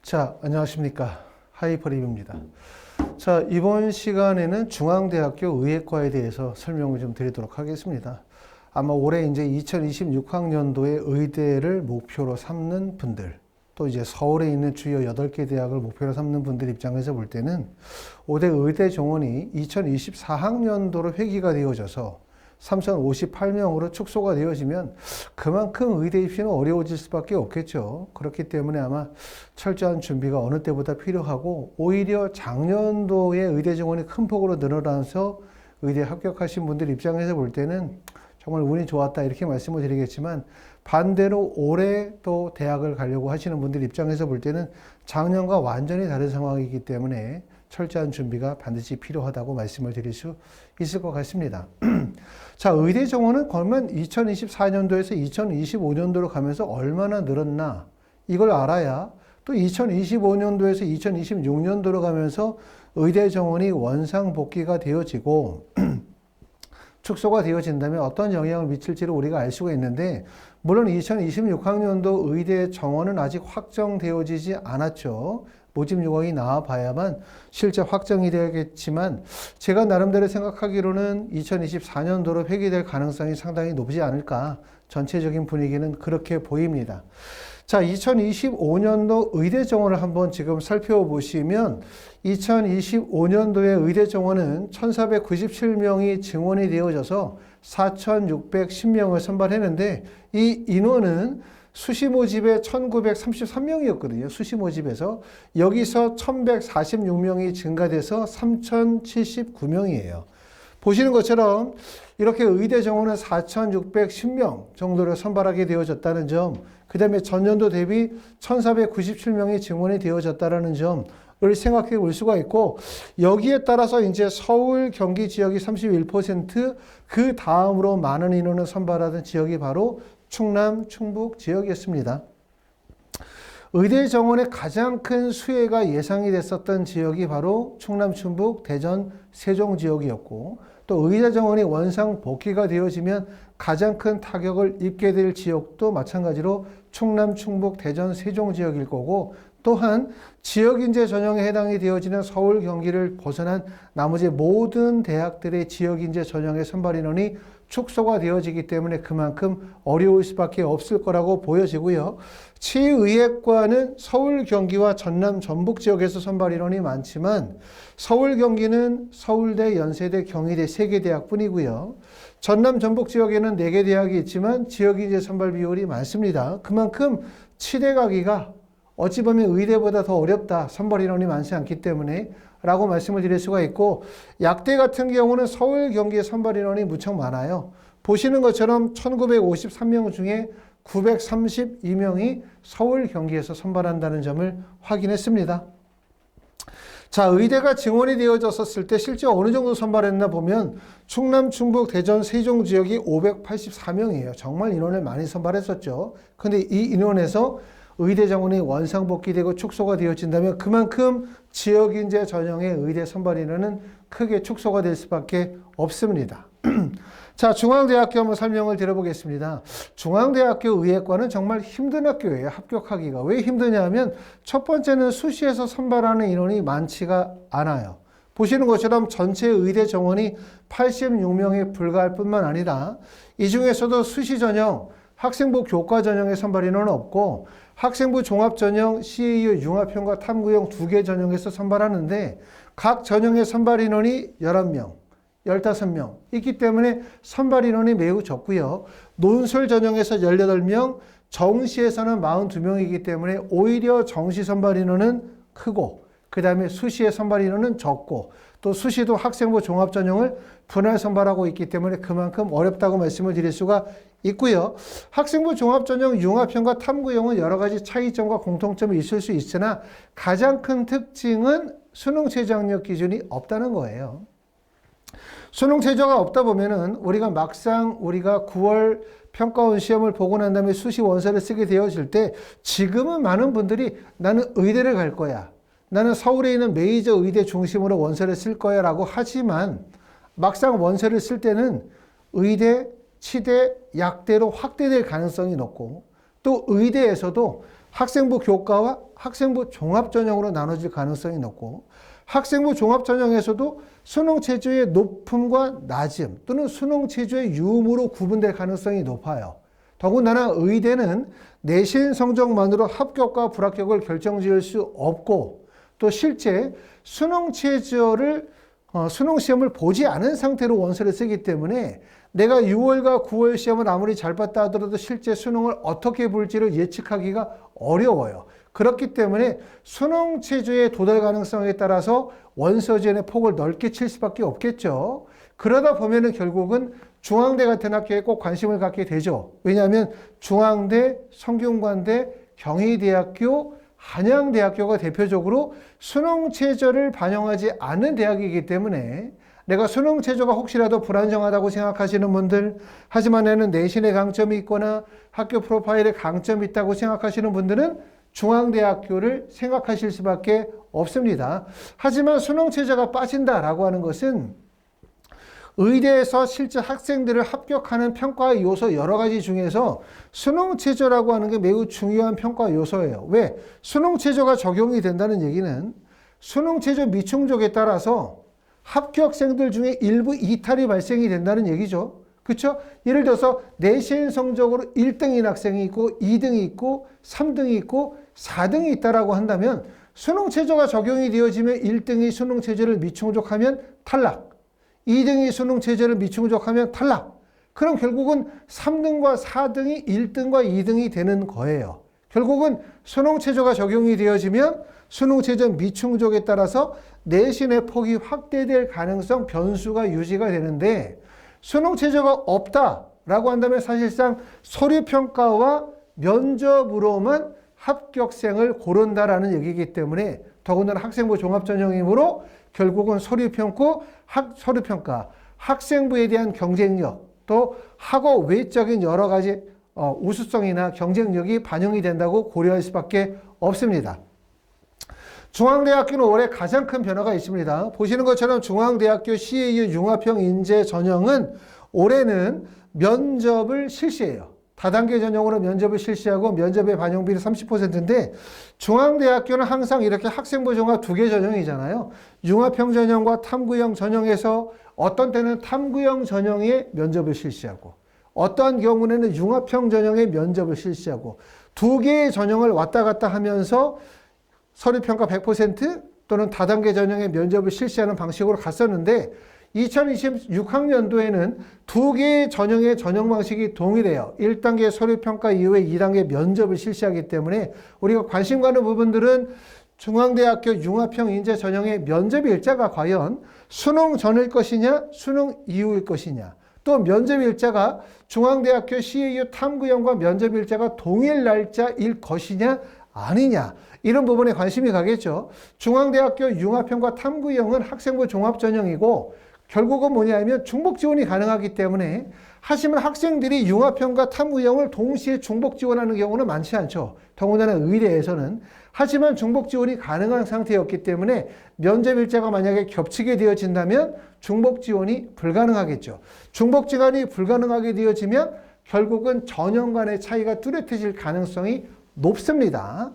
자, 안녕하십니까. 하이퍼립입니다. 자, 이번 시간에는 중앙대학교 의예과에 대해서 설명을 좀 드리도록 하겠습니다. 아마 올해 이제 2026학년도에 의대를 목표로 삼는 분들, 또 이제 서울에 있는 주요 8개 대학을 목표로 삼는 분들 입장에서 볼 때는 5대 의대 정원이 2024학년도로 회기가 되어져서 3,058명으로 축소가 되어지면 그만큼 의대 입시는 어려워질 수밖에 없겠죠. 그렇기 때문에 아마 철저한 준비가 어느 때보다 필요하고, 오히려 작년도에 의대 정원이 큰 폭으로 늘어나서 의대 합격하신 분들 입장에서 볼 때는 정말 운이 좋았다 이렇게 말씀을 드리겠지만, 반대로 올해 또 대학을 가려고 하시는 분들 입장에서 볼 때는 작년과 완전히 다른 상황이기 때문에 철저한 준비가 반드시 필요하다고 말씀을 드릴 수 있을 것 같습니다. 자, 의대 정원은 그러면 2024년도에서 2025년도로 가면서 얼마나 늘었나 이걸 알아야 또 2025년도에서 2026년도로 가면서 의대 정원이 원상복귀가 되어지고 축소가 되어진다면 어떤 영향을 미칠지를 우리가 알 수가 있는데, 물론 2026학년도 의대 정원은 아직 확정되어지지 않았죠. 모집 요건이 나와 봐야만 실제 확정이 되겠지만, 제가 나름대로 생각하기로는 2024년도로 회귀될 가능성이 상당히 높지 않을까, 전체적인 분위기는 그렇게 보입니다. 자, 2025년도 의대 정원을 한번 지금 살펴보시면 2025년도의 의대 정원은 1,497명이 증원이 되어져서 4,610명을 선발했는데, 이 인원은 수시 모집에 1,933명이었거든요. 수시 모집에서 여기서 1,146명이 증가돼서 3,079명이에요. 보시는 것처럼 이렇게 의대 정원은 4,610명 정도를 선발하게 되어졌다는 점, 그 다음에 전년도 대비 1,497명이 증원이 되어졌다는 점을 생각해 볼 수가 있고, 여기에 따라서 이제 서울, 경기 지역이 31%, 그 다음으로 많은 인원을 선발하던 지역이 바로 충남, 충북 지역이었습니다. 의대 정원의 가장 큰 수혜가 예상이 됐었던 지역이 바로 충남, 충북, 대전, 세종 지역이었고, 또 의대 정원이 원상 복귀가 되어지면 가장 큰 타격을 입게 될 지역도 마찬가지로 충남, 충북, 대전, 세종 지역일 거고, 또한 지역인재 전형에 해당이 되어지는 서울, 경기를 벗어난 나머지 모든 대학들의 지역인재 전형의 선발 인원이 축소가 되어지기 때문에 그만큼 어려울 수밖에 없을 거라고 보여지고요. 치의예과는 서울, 경기와 전남, 전북 지역에서 선발 인원이 많지만, 서울, 경기는 서울대, 연세대, 경희대 3개 대학뿐이고요. 전남, 전북 지역에는 4개 대학이 있지만 지역인재 선발 비율이 많습니다. 그만큼 치대 가기가 어찌 보면 의대보다 더 어렵다, 선발 인원이 많지 않기 때문에 라고 말씀을 드릴 수가 있고, 약대 같은 경우는 서울, 경기의 선발 인원이 무척 많아요. 보시는 것처럼 1953명 중에 932명이 서울, 경기에서 선발한다는 점을 확인했습니다. 자, 의대가 증원이 되어졌을 때 실제 어느 정도 선발했나 보면 충남, 충북, 대전, 세종 지역이 584명이에요. 정말 인원을 많이 선발했었죠. 근데 이 인원에서 의대 정원이 원상복귀되고 축소가 되어진다면 그만큼 지역인재 전형의 의대 선발 인원은 크게 축소가 될 수밖에 없습니다. 자, 중앙대학교 한번 설명을 드려보겠습니다. 중앙대학교 의예과는 정말 힘든 학교예요. 합격하기가. 왜 힘드냐면 첫 번째는 수시에서 선발하는 인원이 많지가 않아요. 보시는 것처럼 전체 의대 정원이 86명에 불과할 뿐만 아니라 이 중에서도 수시 전형, 학생부 교과 전형의 선발 인원은 없고, 학생부 종합 전형, CAU 융합형과 탐구형 2개 전형에서 선발하는데 각 전형의 선발 인원이 11명, 15명 있기 때문에 선발 인원이 매우 적고요. 논술 전형에서 18명, 정시에서는 42명이기 때문에 오히려 정시 선발 인원은 크고, 그 다음에 수시의 선발 인원은 적고, 또 수시도 학생부 종합 전형을 분할 선발하고 있기 때문에 그만큼 어렵다고 말씀을 드릴 수가 있고요. 학생부 종합 전형 융합형과 탐구형은 여러 가지 차이점과 공통점이 있을 수 있으나 가장 큰 특징은 수능 최저학력 기준이 없다는 거예요. 수능 최저가 없다 보면은 우리가 막상 우리가 9월 평가원 시험을 보고 난 다음에 수시 원서를 쓰게 되어질 때, 지금은 많은 분들이 나는 의대를 갈 거야, 나는 서울에 있는 메이저 의대 중심으로 원서를 쓸 거야 라고 하지만, 막상 원서를 쓸 때는 의대, 치대, 약대로 확대될 가능성이 높고, 또 의대에서도 학생부 교과와 학생부 종합전형으로 나눠질 가능성이 높고 학생부 종합전형에서도 수능 체제의 높음과 낮음 또는 수능 체제의 유무로 구분될 가능성이 높아요. 더군다나 의대는 내신 성적만으로 합격과 불합격을 결정지을 수 없고 또 실제 수능 체제를 수능 시험을 보지 않은 상태로 원서를 쓰기 때문에 내가 6월과 9월 시험을 아무리 잘 봤다 하더라도 실제 수능을 어떻게 볼지를 예측하기가 어려워요. 그렇기 때문에 수능 체제의 도달 가능성에 따라서 원서 지원의 폭을 넓게 칠 수밖에 없겠죠. 그러다 보면은 결국은 중앙대 같은 학교에 꼭 관심을 갖게 되죠. 왜냐하면 중앙대, 성균관대, 경희대학교, 한양대학교가 대표적으로 수능 체제를 반영하지 않는 대학이기 때문에 내가 수능 체제가 혹시라도 불안정하다고 생각하시는 분들, 하지만 나는 내신에 강점이 있거나 학교 프로파일에 강점이 있다고 생각하시는 분들은 중앙대학교를 생각하실 수밖에 없습니다. 하지만 수능 체제가 빠진다라고 하는 것은 의대에서 실제 학생들을 합격하는 평가 요소 여러 가지 중에서 수능 체제라고 하는 게 매우 중요한 평가 요소예요. 왜? 수능 체제가 적용이 된다는 얘기는 수능 체제 미충족에 따라서 합격생들 중에 일부 이탈이 발생이 된다는 얘기죠. 그렇죠? 예를 들어서 내신 성적으로 1등인 학생이 있고 2등이 있고 3등이 있고 4등이 있다라고 한다면 수능 체제가 적용이 되어지면 1등이 수능 체제를 미충족하면 탈락. 2등이 수능 체제를 미충족하면 탈락. 그럼 결국은 3등과 4등이 1등과 2등이 되는 거예요. 결국은 수능 체제가 적용이 되어지면 수능 체제 미충족에 따라서 내신의 폭이 확대될 가능성 변수가 유지가 되는데 수능 체제가 없다라고 한다면 사실상 서류평가와 면접으로만 합격생을 고른다라는 얘기이기 때문에 더군다나 학생부 종합전형이므로 결국은 서류평가, 학생부에 대한 경쟁력, 또 학업 외적인 여러 가지 우수성이나 경쟁력이 반영이 된다고 고려할 수밖에 없습니다. 중앙대학교는 올해 가장 큰 변화가 있습니다. 보시는 것처럼 중앙대학교 CAU 융합형 인재 전형은 올해는 면접을 실시해요. 다단계 전형으로 면접을 실시하고 면접의 반영비는 30%인데 중앙대학교는 항상 이렇게 학생부 종합 2개 전형이잖아요. 융합형 전형과 탐구형 전형에서 어떤 때는 탐구형 전형의 면접을 실시하고 어떠한 경우에는 융합형 전형의 면접을 실시하고 2개의 전형을 왔다 갔다 하면서 서류평가 100% 또는 다단계 전형의 면접을 실시하는 방식으로 갔었는데 2026학년도에는 2개의 전형의 전형 방식이 동일해요. 1단계 서류평가 이후에 2단계 면접을 실시하기 때문에 우리가 관심 가는 부분들은 중앙대학교 융합형 인재 전형의 면접 일자가 과연 수능 전일 것이냐 수능 이후일 것이냐 또 면접 일자가 중앙대학교 CAU 탐구형과 면접 일자가 동일 날짜일 것이냐 아니냐 이런 부분에 관심이 가겠죠. 중앙대학교 융합형과 탐구형은 학생부 종합전형이고 결국은 뭐냐면 중복 지원이 가능하기 때문에 하지만 학생들이 융합형과 탐구형을 동시에 중복 지원하는 경우는 많지 않죠. 더군다나 의대에서는. 하지만 중복 지원이 가능한 상태였기 때문에 면접 일자가 만약에 겹치게 되어진다면 중복 지원이 불가능하겠죠. 중복 지원이 불가능하게 되어지면 결국은 전형 간의 차이가 뚜렷해질 가능성이 높습니다.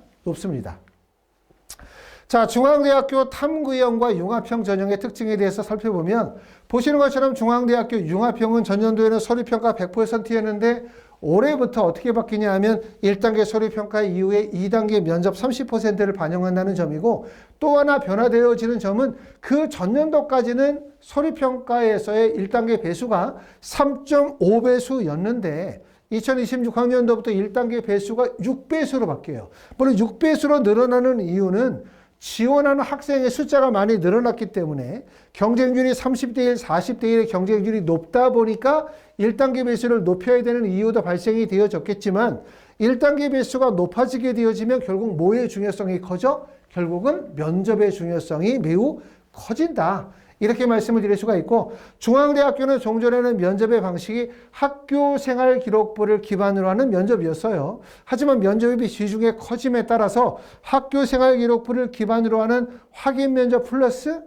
자, 중앙대학교 탐구형과 융합형 전형의 특징에 대해서 살펴보면 보시는 것처럼 중앙대학교 융합형은 전년도에는 서류평가 100%였는데 올해부터 어떻게 바뀌냐 하면 1단계 서류평가 이후에 2단계 면접 30%를 반영한다는 점이고 또 하나 변화되어지는 점은 그 전년도까지는 서류평가에서의 1단계 배수가 3.5배수였는데 2026학년도부터 1단계 배수가 6배수로 바뀌어요. 물론 6배수로 늘어나는 이유는 지원하는 학생의 숫자가 많이 늘어났기 때문에 경쟁률이 30대 1, 40대 1의 경쟁률이 높다 보니까 1단계 배수를 높여야 되는 이유도 발생이 되어졌겠지만 1단계 배수가 높아지게 되어지면 결국 뭐의 중요성이 커져? 결국은 면접의 중요성이 매우 커진다. 이렇게 말씀을 드릴 수가 있고 중앙대학교는 종전에는 면접의 방식이 학교생활 기록부를 기반으로 하는 면접이었어요. 하지만 면접의 비중의 커짐에 따라서 학교생활 기록부를 기반으로 하는 확인 면접 플러스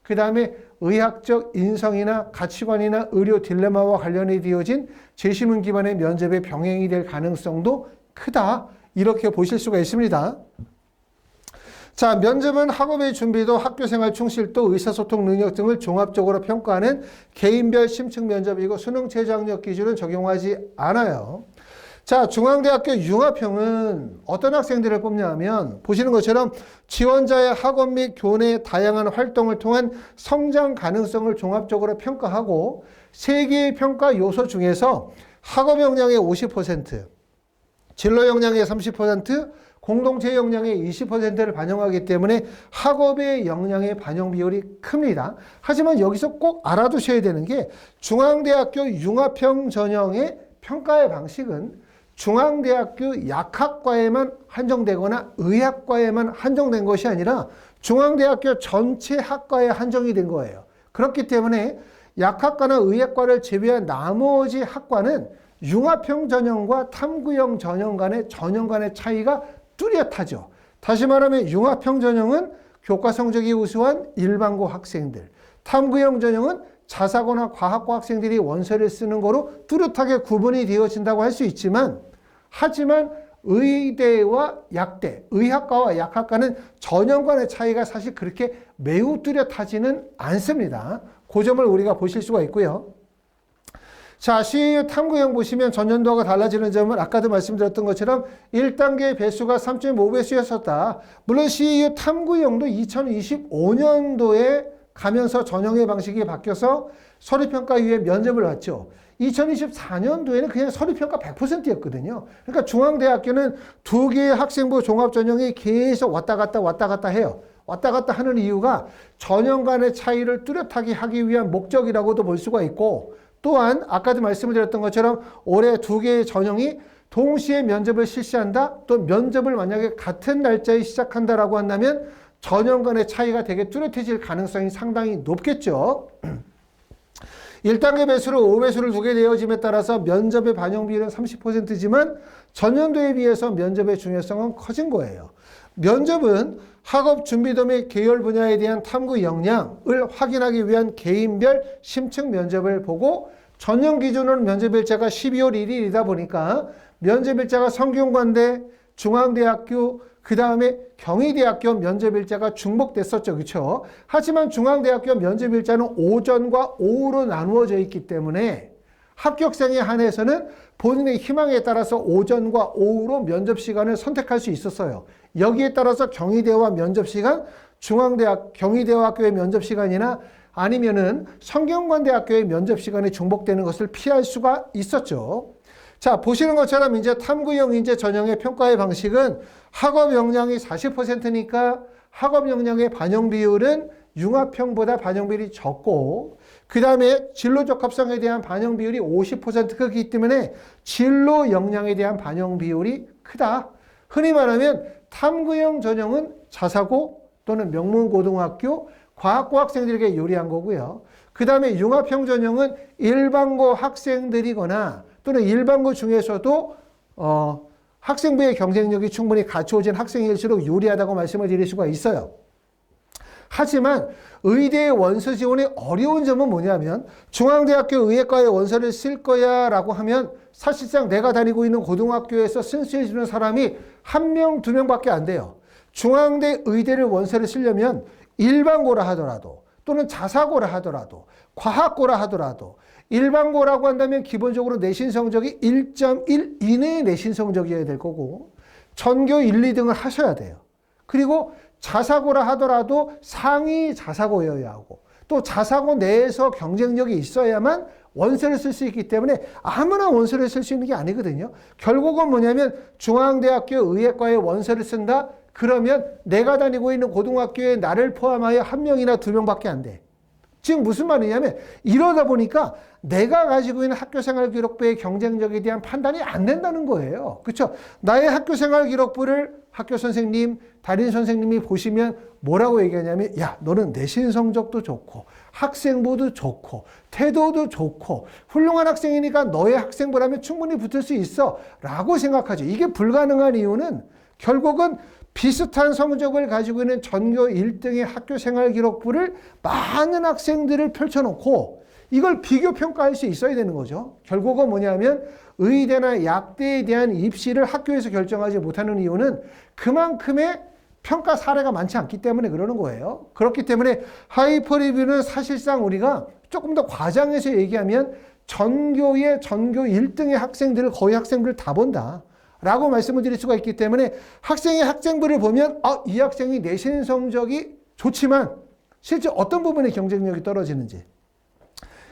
그 다음에 의학적 인성이나 가치관이나 의료 딜레마와 관련이 되어진 제시문 기반의 면접의 병행이 될 가능성도 크다. 이렇게 보실 수가 있습니다. 자, 면접은 학업의 준비도, 학교생활 충실도, 의사소통 능력 등을 종합적으로 평가하는 개인별 심층 면접이고 수능 최저학력 기준은 적용하지 않아요. 자, 중앙대학교 융합형은 어떤 학생들을 뽑냐면 보시는 것처럼 지원자의 학업 및 교내 다양한 활동을 통한 성장 가능성을 종합적으로 평가하고 3개의 평가 요소 중에서 학업 역량의 50%, 진로 역량의 30%, 공동체 역량의 20%를 반영하기 때문에 학업의 역량의 반영 비율이 큽니다. 하지만 여기서 꼭 알아두셔야 되는 게 중앙대학교 융합형 전형의 평가의 방식은 중앙대학교 약학과에만 한정되거나 의학과에만 한정된 것이 아니라 중앙대학교 전체 학과에 한정이 된 거예요. 그렇기 때문에 약학과나 의학과를 제외한 나머지 학과는 융합형 전형과 탐구형 전형 간의 차이가 뚜렷하죠. 다시 말하면 융합형 전형은 교과 성적이 우수한 일반고 학생들, 탐구형 전형은 자사고나 과학고 학생들이 원서를 쓰는 거로 뚜렷하게 구분이 되어진다고 할 수 있지만, 하지만 의대와 약대, 의학과와 약학과는 전형 간의 차이가 사실 그렇게 매우 뚜렷하지는 않습니다. 그 점을 우리가 보실 수가 있고요. 자, CAU 탐구형 보시면 전년도하고 달라지는 점은 아까도 말씀드렸던 것처럼 1단계 배수가 3.5배수였었다. 물론 CAU 탐구형도 2025년도에 가면서 전형의 방식이 바뀌어서 서류평가 이후에 면접을 봤죠. 2024년도에는 그냥 서류평가 100%였거든요. 그러니까 중앙대학교는 2개의 학생부 종합전형이 계속 왔다 갔다 해요. 왔다 갔다 하는 이유가 전형 간의 차이를 뚜렷하게 하기 위한 목적이라고도 볼 수가 있고, 또한 아까도 말씀을 드렸던 것처럼 올해 2개의 전형이 동시에 면접을 실시한다, 또 면접을 만약에 같은 날짜에 시작한다라고 한다면 전형 간의 차이가 되게 뚜렷해질 가능성이 상당히 높겠죠. 1단계 배수로 5배수를 두게 되어짐에 따라서 면접의 반영 비율은 30%지만 전년도에 비해서 면접의 중요성은 커진 거예요. 면접은 학업 준비도 및 계열 분야에 대한 탐구 역량을 확인하기 위한 개인별 심층 면접을 보고, 전년 기준으로 면접일자가 12월 1일이다 보니까 면접일자가 성균관대, 중앙대학교, 그 다음에 경희대학교 면접일자가 중복됐었죠. 그렇죠? 하지만 중앙대학교 면접일자는 오전과 오후로 나누어져 있기 때문에 합격생에 한해서는 본인의 희망에 따라서 오전과 오후로 면접 시간을 선택할 수 있었어요. 여기에 따라서 경희대와 면접 시간, 경희대와 학교의 면접 시간이나 아니면은 성균관대학교의 면접 시간이 중복되는 것을 피할 수가 있었죠. 자, 보시는 것처럼 이제 탐구형 인재 전형의 평가의 방식은 학업 역량이 40%니까 학업 역량의 반영 비율은 융합형보다 반영 비율이 적고, 그 다음에 진로 적합성에 대한 반영 비율이 50% 크기 때문에 진로 역량에 대한 반영 비율이 크다. 흔히 말하면 탐구형 전형은 자사고 또는 명문고등학교, 과학고 학생들에게 유리한 거고요. 그 다음에 융합형 전형은 일반고 학생들이거나 또는 일반고 중에서도 학생부의 경쟁력이 충분히 갖추어진 학생일수록 유리하다고 말씀을 드릴 수가 있어요. 하지만 의대의 원서 지원이 어려운 점은 뭐냐면 중앙대학교 의예과에 원서를 쓸 거야 라고 하면 사실상 내가 다니고 있는 고등학교에서 쓴수해 주는 사람이 1명, 2명밖에 안 돼요. 중앙대 의대를 원서를 쓰려면 일반고라 하더라도 또는 자사고라 하더라도 과학고라 하더라도 일반고라고 한다면 기본적으로 내신 성적이 1.1 이내의 내신 성적이어야 될 거고 전교 1, 2등을 하셔야 돼요. 그리고 자사고라 하더라도 상위 자사고여야 하고 또 자사고 내에서 경쟁력이 있어야만 원서를 쓸 수 있기 때문에 아무나 원서를 쓸 수 있는 게 아니거든요. 결국은 뭐냐면 중앙대학교 의예과에 원서를 쓴다? 그러면 내가 다니고 있는 고등학교에 나를 포함하여 1명이나 2명밖에 안 돼. 즉 무슨 말이냐면 이러다 보니까 내가 가지고 있는 학교생활기록부의 경쟁력에 대한 판단이 안 된다는 거예요. 그렇죠? 나의 학교생활기록부를 학교 선생님, 담임 선생님이 보시면 뭐라고 얘기하냐면 야, 너는 내신 성적도 좋고 학생부도 좋고 태도도 좋고 훌륭한 학생이니까 너의 학생부라면 충분히 붙을 수 있어 라고 생각하죠. 이게 불가능한 이유는 결국은 비슷한 성적을 가지고 있는 전교 1등의 학교생활기록부를 많은 학생들을 펼쳐놓고 이걸 비교 평가할 수 있어야 되는 거죠. 결국은 뭐냐면 의대나 약대에 대한 입시를 학교에서 결정하지 못하는 이유는 그만큼의 평가 사례가 많지 않기 때문에 그러는 거예요. 그렇기 때문에 하이퍼 리뷰는 사실상 우리가 조금 더 과장해서 얘기하면 전교의 전교 1등의 학생들을 거의 학생들을 다 본다 라고 말씀을 드릴 수가 있기 때문에 학생의 학생부를 보면 이 학생이 내신 성적이 좋지만 실제 어떤 부분에 경쟁력이 떨어지는지,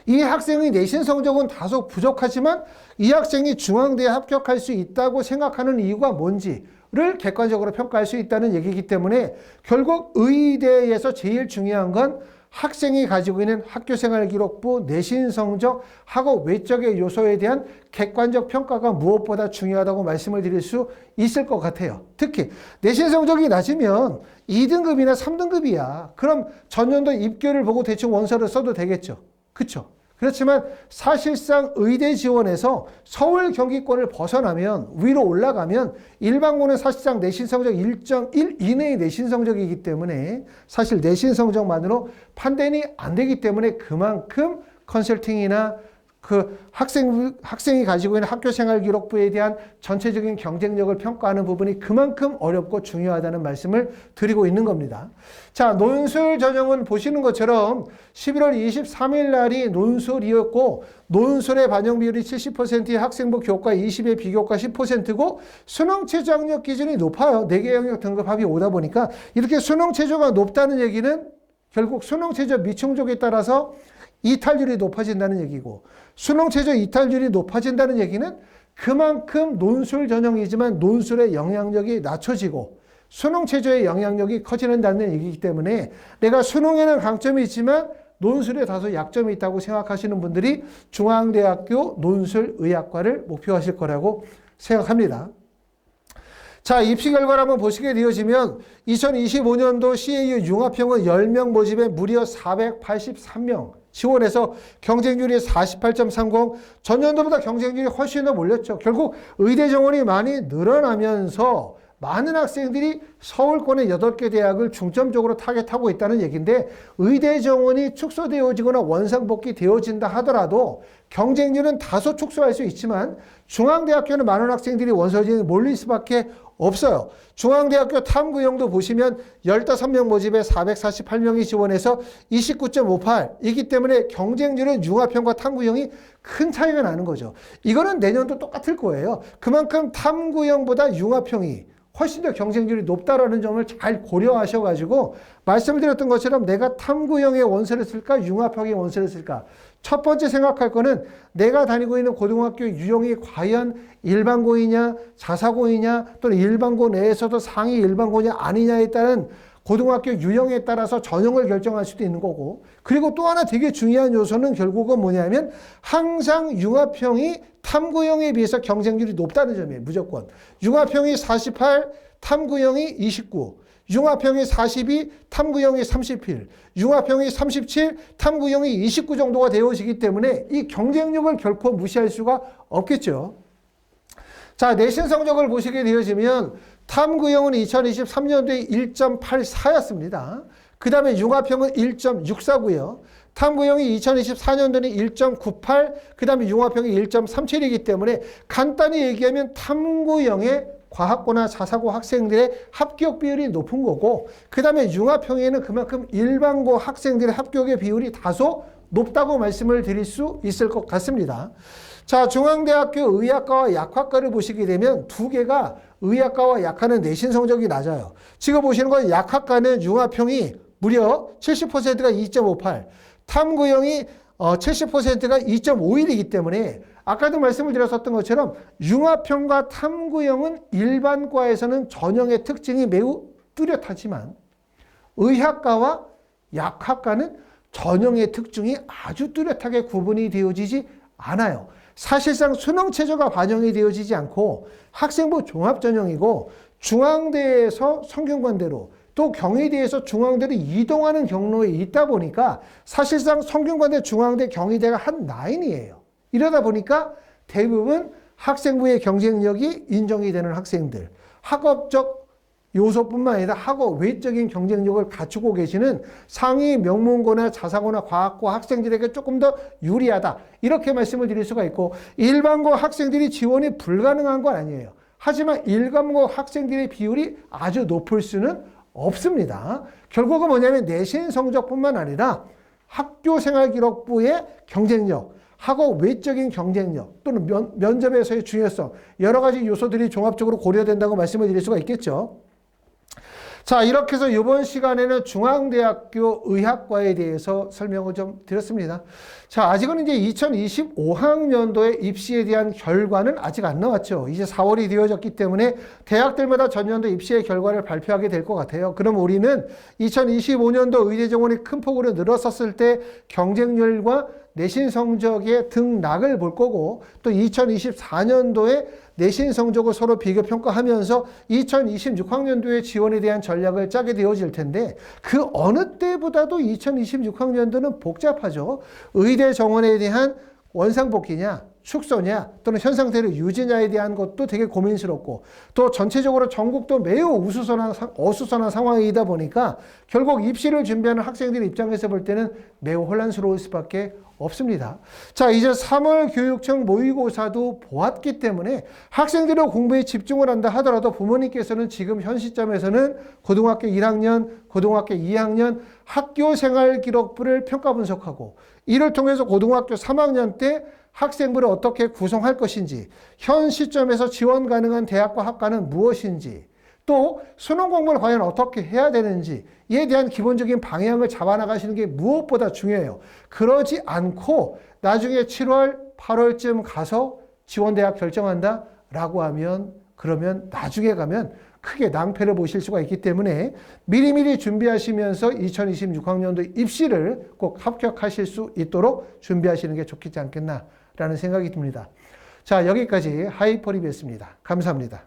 이 학생의 내신 성적은 다소 부족하지만 이 학생이 중앙대에 합격할 수 있다고 생각하는 이유가 뭔지를 객관적으로 평가할 수 있다는 얘기이기 때문에 결국 의대에서 제일 중요한 건 학생이 가지고 있는 학교생활기록부, 내신 성적, 학업 외적의 요소에 대한 객관적 평가가 무엇보다 중요하다고 말씀을 드릴 수 있을 것 같아요. 특히 내신 성적이 낮으면 2등급이나 3등급이야. 그럼 전년도 입교를 보고 대충 원서를 써도 되겠죠. 그렇죠? 그렇지만 사실상 의대 지원에서 서울 경기권을 벗어나면 위로 올라가면 일반고는 사실상 내신 성적 1.1 이내의 내신 성적이기 때문에 사실 내신 성적만으로 판단이 안 되기 때문에 그만큼 컨설팅이나 그 학생이 가지고 있는 학교생활기록부에 대한 전체적인 경쟁력을 평가하는 부분이 그만큼 어렵고 중요하다는 말씀을 드리고 있는 겁니다. 자, 논술 전형은 보시는 것처럼 11월 23일 날이 논술이었고 논술의 반영 비율이 70%의 학생부 교과 20의 비교과 10%고 수능 최저 학력 기준이 높아요. 4개 영역 등급 합이 오다 보니까 이렇게 수능 최저가 높다는 얘기는 결국 수능 최저 미충족에 따라서 이탈률이 높아진다는 얘기고, 수능 최저 이탈률이 높아진다는 얘기는 그만큼 논술 전형이지만 논술의 영향력이 낮춰지고 수능 최저의 영향력이 커지는다는 얘기이기 때문에 내가 수능에는 강점이 있지만 논술에 다소 약점이 있다고 생각하시는 분들이 중앙대학교 논술의학과를 목표하실 거라고 생각합니다. 자, 입시 결과를 한번 보시게 되어지면 2025년도 CAU 융합형은 10명 모집에 무려 483명 지원해서 경쟁률이 48.30, 전년도보다 경쟁률이 훨씬 더 몰렸죠. 결국 의대 정원이 많이 늘어나면서 많은 학생들이 서울권의 8개 대학을 중점적으로 타겟하고 있다는 얘기인데, 의대 정원이 축소되어지거나 원상복귀 되어진다 하더라도 경쟁률은 다소 축소할 수 있지만 중앙대학교는 많은 학생들이 원서지에 몰릴 수밖에 없어요. 중앙대학교 탐구형도 보시면 15명 모집에 448명이 지원해서 29.58이기 때문에 경쟁률은 융합형과 탐구형이 큰 차이가 나는 거죠. 이거는 내년도 똑같을 거예요. 그만큼 탐구형보다 융합형이 훨씬 더 경쟁률이 높다라는 점을 잘 고려하셔가지고 말씀을 드렸던 것처럼 내가 탐구형의 원서를 쓸까 융합형의 원서를 쓸까, 첫 번째 생각할 거는 내가 다니고 있는 고등학교 유형이 과연 일반고이냐 자사고이냐 또는 일반고 내에서도 상위 일반고냐 아니냐에 따른 고등학교 유형에 따라서 전형을 결정할 수도 있는 거고, 그리고 또 하나 되게 중요한 요소는 결국은 뭐냐면 항상 융합형이 탐구형에 비해서 경쟁률이 높다는 점이에요. 무조건. 융합형이 48, 탐구형이 29, 융합형이 42, 탐구형이 31, 융합형이 37, 탐구형이 29 정도가 되어지기 때문에 이 경쟁력을 결코 무시할 수가 없겠죠. 자, 내신 성적을 보시게 되어지면 탐구형은 2023년도에 1.84였습니다. 그 다음에 융합형은 1.64고요. 탐구형이 2024년도는 1.98, 그 다음에 융합형이 1.37이기 때문에 간단히 얘기하면 탐구형의 과학고나 자사고 학생들의 합격 비율이 높은 거고, 그 다음에 융합형에는 그만큼 일반고 학생들의 합격의 비율이 다소 높다고 말씀을 드릴 수 있을 것 같습니다. 자, 중앙대학교 의학과와 약학과를 보시게 되면 두 개가 의학과와 약학은 내신 성적이 낮아요. 지금 보시는 건 약학과는 융합형이 무려 70%가 2.58, 탐구형이 70%가 2.51이기 때문에 아까도 말씀을 드렸었던 것처럼 융합형과 탐구형은 일반과에서는 전형의 특징이 매우 뚜렷하지만 의학과와 약학과는 전형의 특징이 아주 뚜렷하게 구분이 되어지지 않아요. 사실상 수능 최저가 반영이 되어지지 않고 학생부 종합전형이고 중앙대에서 성균관대로 또 경희대에서 중앙대로 이동하는 경로에 있다 보니까 사실상 성균관대, 중앙대, 경희대가 한 라인이에요. 이러다 보니까 대부분 학생부의 경쟁력이 인정이 되는 학생들, 학업적 요소뿐만 아니라 학업 외적인 경쟁력을 갖추고 계시는 상위 명문고나 자사고나 과학고 학생들에게 조금 더 유리하다. 이렇게 말씀을 드릴 수가 있고, 일반고 학생들이 지원이 불가능한 건 아니에요. 하지만 일반고 학생들의 비율이 아주 높을 수는 없습니다. 결국은 뭐냐면 내신 성적뿐만 아니라 학교생활기록부의 경쟁력, 학업 외적인 경쟁력 또는 면접에서의 중요성, 여러 가지 요소들이 종합적으로 고려된다고 말씀을 드릴 수가 있겠죠. 자, 이렇게 해서 이번 시간에는 중앙대학교 의학과에 대해서 설명을 좀 드렸습니다. 자, 아직은 이제 2025학년도의 입시에 대한 결과는 아직 안 나왔죠. 이제 4월이 되어졌기 때문에 대학들마다 전년도 입시의 결과를 발표하게 될 것 같아요. 그럼 우리는 2025년도 의대 정원이 큰 폭으로 늘었었을 때 경쟁률과 내신 성적의 등락을 볼 거고, 또 2024년도에 내신 성적을 서로 비교 평가하면서 2026학년도에 지원에 대한 전략을 짜게 되어질 텐데, 그 어느 때보다도 2026학년도는 복잡하죠. 의대 정원에 대한 원상복귀냐, 축소냐, 또는 현 상태로 유지냐에 대한 것도 되게 고민스럽고, 또 전체적으로 전국도 매우 어수선한 상황이다 보니까 결국 입시를 준비하는 학생들 입장에서 볼 때는 매우 혼란스러울 수밖에 없습니다. 자, 이제 3월 교육청 모의고사도 보았기 때문에 학생들은 공부에 집중을 한다 하더라도 부모님께서는 지금 현 시점에서는 고등학교 1학년, 고등학교 2학년 학교생활기록부를 평가 분석하고, 이를 통해서 고등학교 3학년 때 학생부를 어떻게 구성할 것인지, 현 시점에서 지원 가능한 대학과 학과는 무엇인지, 또 수능 공부를 과연 어떻게 해야 되는지 이에 대한 기본적인 방향을 잡아나가시는 게 무엇보다 중요해요. 그러지 않고 나중에 7월, 8월쯤 가서 지원대학 결정한다 라고 하면, 그러면 나중에 가면 크게 낭패를 보실 수가 있기 때문에 미리미리 준비하시면서 2026학년도 입시를 꼭 합격하실 수 있도록 준비하시는 게 좋겠지 않겠나라는 생각이 듭니다. 자, 여기까지 하이퍼립이었습니다. 감사합니다.